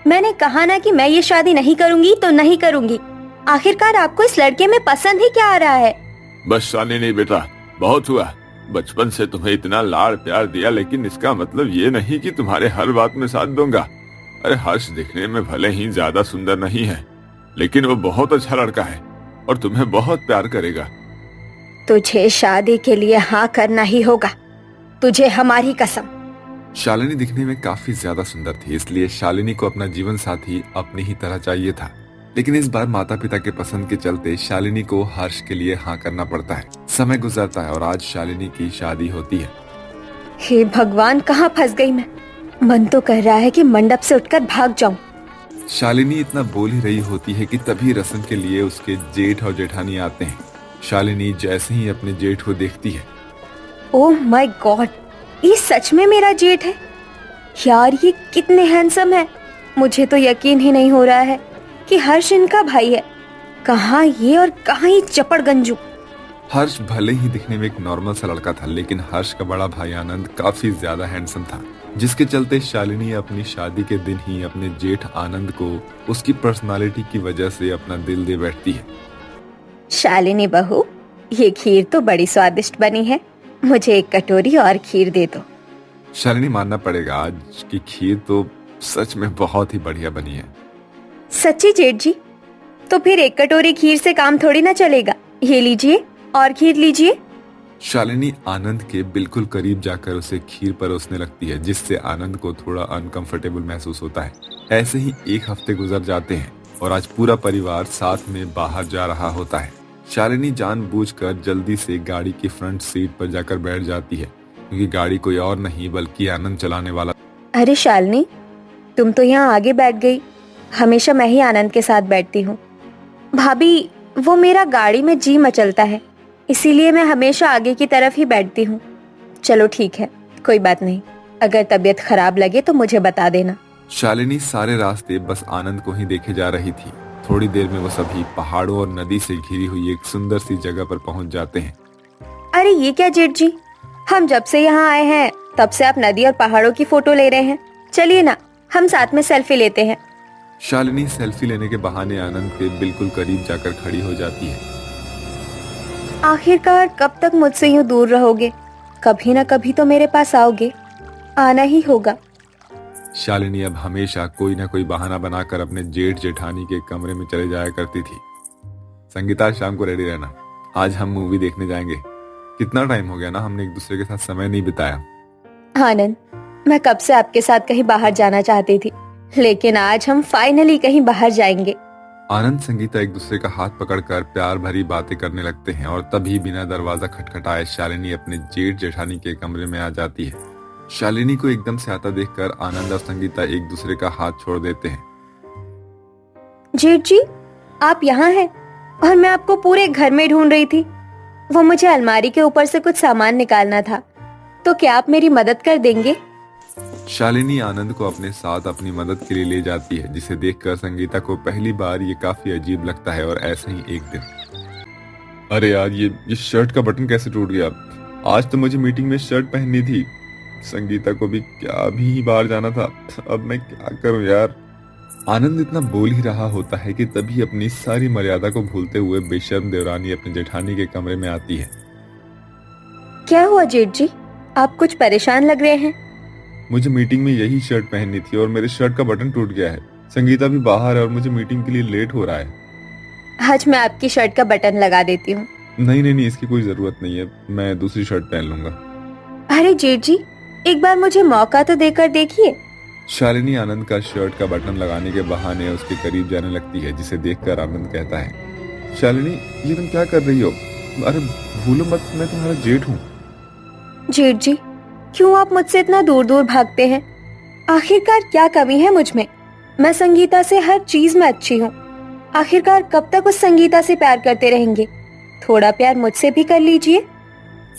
मैंने कहा ना कि मैं ये शादी नहीं करूंगी तो नहीं करूंगी। आखिरकार आपको इस लड़के में पसंद ही क्या आ रहा है? बस शालिनी बेटा, बहुत हुआ। बचपन से तुम्हें इतना लाड़ प्यार दिया, लेकिन इसका मतलब ये नहीं कि तुम्हारे हर बात में साथ दूंगा। अरे हर्ष दिखने में भले ही ज्यादा सुंदर नहीं है, लेकिन वो बहुत अच्छा लड़का है और तुम्हें बहुत प्यार करेगा। तुझे शादी के लिए हाँ करना ही होगा, तुझे हमारी कसम। शालिनी दिखने में काफी ज्यादा सुंदर थी, इसलिए शालिनी को अपना जीवन साथी अपनी ही तरह चाहिए था। लेकिन इस बार माता पिता के पसंद के चलते शालिनी को हर्ष के लिए हाँ करना पड़ता है। समय गुजरता है और आज शालिनी की शादी होती है। हे भगवान, कहाँ फंस गई मैं। मन तो कह रहा है कि मंडप से उठकर भाग जाऊं। शालिनी इतना बोल ही रही होती है कि तभी रस्म के लिए उसके जेठ और जेठानी आते हैं। शालिनी जैसे ही अपने जेठ को देखती है, ओह माय गॉड, ये सच में मेरा जेठ है। यार ये कितने हैंडसम है। मुझे तो यकीन ही नहीं हो रहा है कि हर्ष इनका भाई है। कहाँ ये और कहाँ ये चपड़ गंजू। हर्ष भले ही दिखने में एक नॉर्मल सा लड़का था, लेकिन हर्ष का बड़ा भाई आनंद काफी ज्यादा हैंडसम था, जिसके चलते शालिनी अपनी शादी के दिन ही अपने जेठ आनंद को उसकी पर्सनालिटी की वजह से अपना दिल दे बैठती है। शालिनी बहू, ये खीर तो बड़ी स्वादिष्ट बनी है, मुझे एक कटोरी और खीर दे दो। शालिनी मानना पड़ेगा, आज की खीर तो सच में बहुत ही बढ़िया बनी है। सच्ची जेठ जी? तो फिर एक कटोरी खीर से काम थोड़ी ना चलेगा। ये लीजिए और खीर लीजिए। शालिनी आनंद के बिल्कुल करीब जाकर उसे खीर परोसने लगती है, जिससे आनंद को थोड़ा अनकंफर्टेबल महसूस होता है। ऐसे ही एक हफ्ते गुजर जाते हैं और आज पूरा परिवार साथ में बाहर जा रहा होता है। शालिनी जानबूझकर जल्दी से गाड़ी की फ्रंट सीट पर जाकर बैठ जाती है, क्योंकि गाड़ी कोई और नहीं बल्कि आनंद चलाने वाला। अरे शालिनी, तुम तो यहाँ आगे बैठ गई। हमेशा मैं ही आनंद के साथ बैठती हूँ। भाभी, वो मेरा गाड़ी में जी मचलता है, इसीलिए मैं हमेशा आगे की तरफ ही बैठती हूँ। चलो ठीक है, कोई बात नहीं। अगर तबीयत खराब लगे तो मुझे बता देना। शालिनी सारे रास्ते बस आनंद को ही देखे जा रही थी। थोड़ी देर में वो सभी पहाड़ों और नदी से घिरी हुई एक सुंदर सी जगह पर पहुंच जाते हैं। अरे ये क्या जेठ जी, हम जब से यहाँ आए हैं तब से आप नदी और पहाड़ों की फोटो ले रहे हैं। चलिए ना, हम साथ में सेल्फी लेते हैं। शालिनी सेल्फी लेने के बहाने आनंद के बिल्कुल करीब जाकर खड़ी हो जाती है। आखिरकार कब तक मुझसे यूं दूर रहोगे? कभी ना कभी तो मेरे पास आओगे, आना ही होगा। शालिनी अब हमेशा कोई ना कोई बहाना बनाकर अपने जेठ जेठानी के कमरे में चले जाया करती थी। संगीता, शाम को रेडी रहना, आज हम मूवी देखने जाएंगे। कितना टाइम हो गया ना, हमने एक दूसरे के साथ समय नहीं बिताया। आनंद, मैं कब से आपके साथ कहीं बाहर जाना चाहती थी, लेकिन आज हम फाइनली कहीं बाहर जाएंगे। आनंद संगीता एक दूसरे का हाथ पकड़कर प्यार भरी बातें करने लगते हैं और तभी बिना दरवाजा खटखटाए शालिनी अपने जेठ जेठानी के कमरे में आ जाती है। शालिनी को एकदम से आता देखकर आनंद और संगीता एक दूसरे का हाथ छोड़ देते हैं। जेठ जी, आप यहाँ हैं और मैं आपको पूरे घर में ढूंढ रही थी। वो मुझे अलमारी के ऊपर से कुछ सामान निकालना था, तो क्या आप मेरी मदद कर देंगे? शालिनी आनंद को अपने साथ अपनी मदद के लिए ले जाती है, जिसे देखकर संगीता को पहली बार ये काफी अजीब लगता है। और ऐसे ही एक दिन, अरे यार, ये शर्ट का बटन कैसे टूट गया? आज तो मुझे मीटिंग में शर्ट पहननी थी। संगीता को भी क्या भी बाहर जाना था, अब मैं क्या करूं यार। आनंद इतना बोल ही रहा होता है कि तभी अपनी सारी मर्यादा को भूलते हुए बेशर्म देवरानी अपने जेठानी के कमरे में आती है। क्या हुआ जेठ जी, आप कुछ परेशान लग रहे हैं? मुझे मीटिंग में यही शर्ट पहननी थी और मेरे शर्ट का बटन टूट गया है। संगीता भी बाहर है और मुझे मीटिंग के लिए लेट हो रहा है। आज मैं आपकी शर्ट का बटन लगा देती हूँ। नहीं, इसकी कोई जरूरत नहीं है, मैं दूसरी शर्ट पहन लूंगा। अरे जेठ जी, एक बार मुझे मौका तो देकर देखिए। शालिनी आनंद का शर्ट का बटन लगाने के बहाने उसके करीब जाने लगती है, जिसे देखकर आनंद कहता है, शालिनी, ये तुम क्या कर रही हो? अरे भूलो मत, मैं तुम्हारा जेठ हूँ। जेठ जी, क्यों आप मुझसे इतना दूर दूर भागते हैं? आखिरकार क्या कमी है मुझ में? मैं संगीता से हर चीज में अच्छी हूँ। आखिरकार कब तक उस संगीता से प्यार करते रहेंगे? थोड़ा प्यार मुझसे भी कर लीजिए।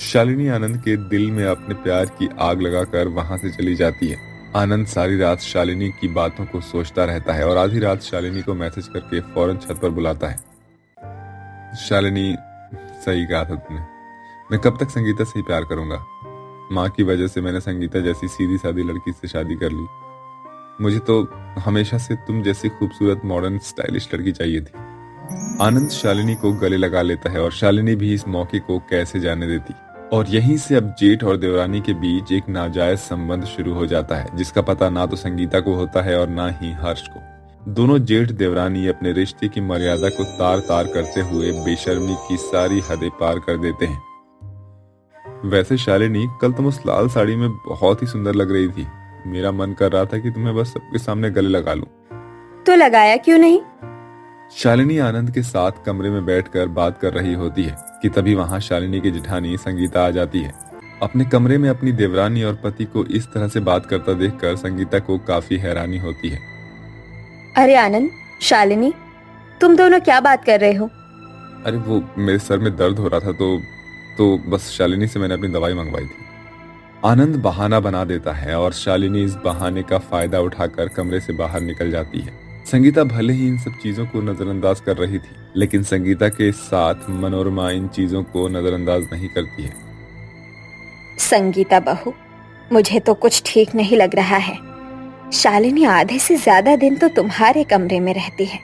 शालिनी आनंद के दिल में अपने प्यार की आग लगाकर वहां से चली जाती है। आनंद सारी रात शालिनी की बातों को सोचता रहता है और आधी रात शालिनी को मैसेज करके फौरन छत पर बुलाता है। शालिनी, सही कहा था तुमने, मैं कब तक संगीता से ही प्यार करूंगा। माँ की वजह से मैंने संगीता जैसी सीधी सादी लड़की से शादी कर ली। मुझे तो हमेशा से तुम जैसी खूबसूरत मॉडर्न स्टाइलिश लड़की चाहिए थी। आनंद शालिनी को गले लगा लेता है और शालिनी भी इस मौके को कैसे जाने देती। और यहीं से अब जेठ और देवरानी के बीच एक नाजायज संबंध शुरू हो जाता है, जिसका पता ना तो संगीता को होता है और ना ही हर्ष को। दोनों जेठ देवरानी अपने रिश्ते की मर्यादा को तार तार करते हुए बेशर्मी की सारी हदें पार कर देते हैं। वैसे शालिनी, कल तुम उस लाल साड़ी में बहुत ही सुंदर लग रही थी। मेरा मन कर रहा था कि तुम्हें बस सबके सामने गले लगा लूं। तो लगाया क्यों नहीं? शालिनी आनंद के साथ कमरे में बैठकर बात कर रही होती है कि तभी वहां शालिनी की जेठानी संगीता आ जाती है। अपने कमरे में अपनी देवरानी और पति को इस तरह से बात करता देखकर संगीता को काफी हैरानी होती है। अरे आनंद, शालिनी, तुम दोनों क्या बात कर रहे हो? अरे वो मेरे सर में दर्द हो रहा था तो बस शालिनी से मैंने अपनी दवाई मंगवाई थी। आनंद बहाना बना देता है और शालिनी इस बहाने का फायदा उठाकर कमरे से बाहर निकल जाती है। संगीता भले ही इन सब चीजों को नजरअंदाज कर रही थी, लेकिन संगीता के साथ मनोरमा इन चीजों को नजरअंदाज नहीं करती है। संगीता बहू, मुझे तो कुछ ठीक नहीं लग रहा है। शालिनी आधे से ज्यादा दिन तो तुम्हारे कमरे में रहती है।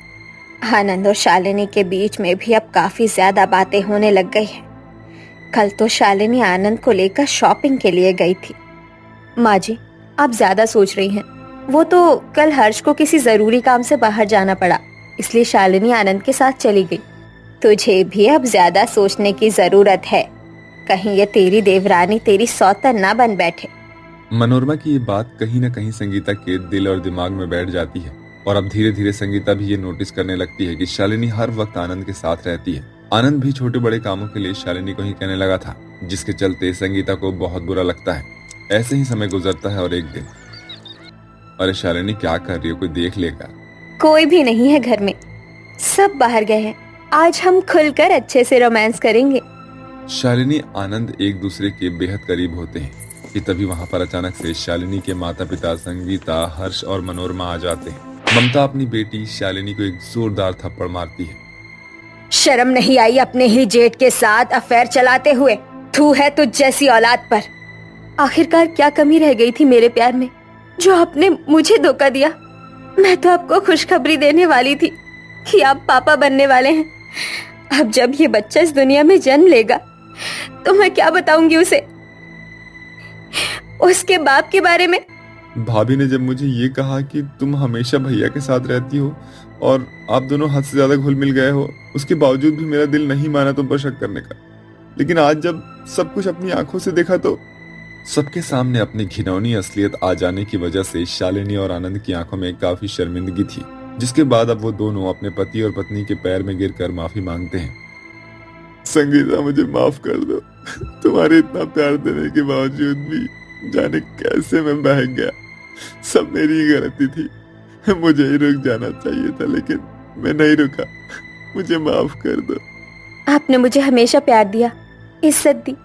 आनंद और शालिनी के बीच में भी अब काफी ज्यादा बातें होने लग गई है। कल तो शालिनी आनंद को लेकर शॉपिंग के लिए गई थी। माँ जी, आप ज्यादा सोच रही हैं। वो तो कल हर्ष को किसी जरूरी काम से बाहर जाना पड़ा, इसलिए शालिनी आनंद के साथ चली गई। तुझे भी अब ज्यादा सोचने की जरूरत है, कहीं ये तेरी देवरानी तेरी सौतन ना बन बैठे। मनोरमा की ये बात कहीं न कहीं संगीता के दिल और दिमाग में बैठ जाती है और अब धीरे धीरे संगीता भी ये नोटिस करने लगती है कि शालिनी हर वक्त आनंद के साथ रहती है। आनंद भी छोटे बड़े कामों के लिए शालिनी को ही कहने लगा था, जिसके चलते संगीता को बहुत बुरा लगता है। ऐसे ही समय गुजरता है और एक दिन, अरे शालिनी क्या कर रही हो, कोई देख लेगा। कोई भी नहीं है घर में, सब बाहर गए हैं। आज हम खुलकर अच्छे से रोमांस करेंगे। शालिनी आनंद एक दूसरे के बेहद करीब होते हैं कि तभी वहां पर अचानक से शालिनी के माता पिता संगीता, हर्ष और मनोरमा आ जाते हैं। ममता अपनी बेटी शालिनी को एक जोरदार थप्पड़ मारती है। शर्म नहीं आई अपने ही जेठ के साथ अफेयर चलाते हुए? थू है तुझ जैसी औलाद पर। आखिरकार क्या कमी रह गई थी मेरे प्यार में जो आपने मुझे धोखा दिया? मैं तो आपको खुशखबरी देने वाली थी कि आप पापा बनने वाले हैं। अब जब ये बच्चा इस दुनिया में जन्म लेगा तो मैं क्या बताऊंगी उसे, उसके बाप के बारे में। भाभी ने जब मुझे ये कहा कि तुम हमेशा भैया के साथ रहती हो और आप दोनों हद से ज्यादा घुल मिल गए हो, उसके बावजूद भी मेरा दिल नहीं माना तुम पर शक करने का। लेकिन आज जब सब कुछ अपनी आंखों से देखा तो सबके सामने अपनी घिनौनी असलियत आ जाने की वजह से शालिनी और आनंद की आंखों में काफी शर्मिंदगी थी, जिसके बाद अब वो दोनों अपने पति और पत्नी के पैर में गिरकर माफी मांगते हैं। संगीता, मुझे माफ कर दो। तुम्हारे इतना प्यार देने के बावजूद भी जाने कैसे मैं बहक गया। सब मेरी ही गलती थी। मुझे ही रुक जाना चाहिए था, लेकिन मैं नहीं रुका। मुझे माफ कर दो। आपने मुझे हमेशा प्यार दिया, इज्जत दी,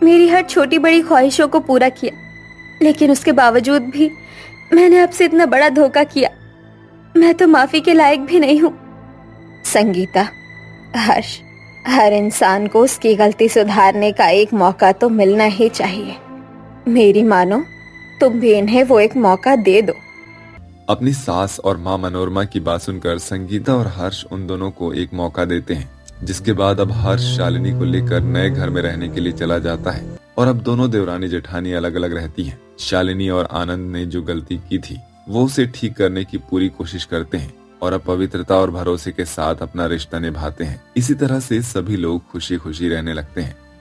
मेरी हर छोटी बड़ी ख्वाहिशों को पूरा किया, लेकिन उसके बावजूद भी मैंने आपसे इतना बड़ा धोखा किया। मैं तो माफी के लायक भी नहीं हूँ। संगीता, हर्ष, हर इंसान को उसकी गलती सुधारने का एक मौका तो मिलना ही चाहिए। मेरी मानो, तुम भी इन्हें वो एक मौका दे दो। अपनी सास और माँ मनोरमा की बात सुनकर संगीता और हर्ष उन दोनों को एक मौका देते हैं, जिसके बाद अब हर्ष शालिनी को लेकर नए घर में रहने के लिए चला जाता है और अब दोनों देवरानी जेठानी अलग अलग रहती हैं। शालिनी और आनंद ने जो गलती की थी वो उसे ठीक करने की पूरी कोशिश करते हैं और अब पवित्रता और भरोसे के साथ अपना रिश्ता निभाते हैं। इसी तरह से सभी लोग खुशी खुशी रहने लगते हैं।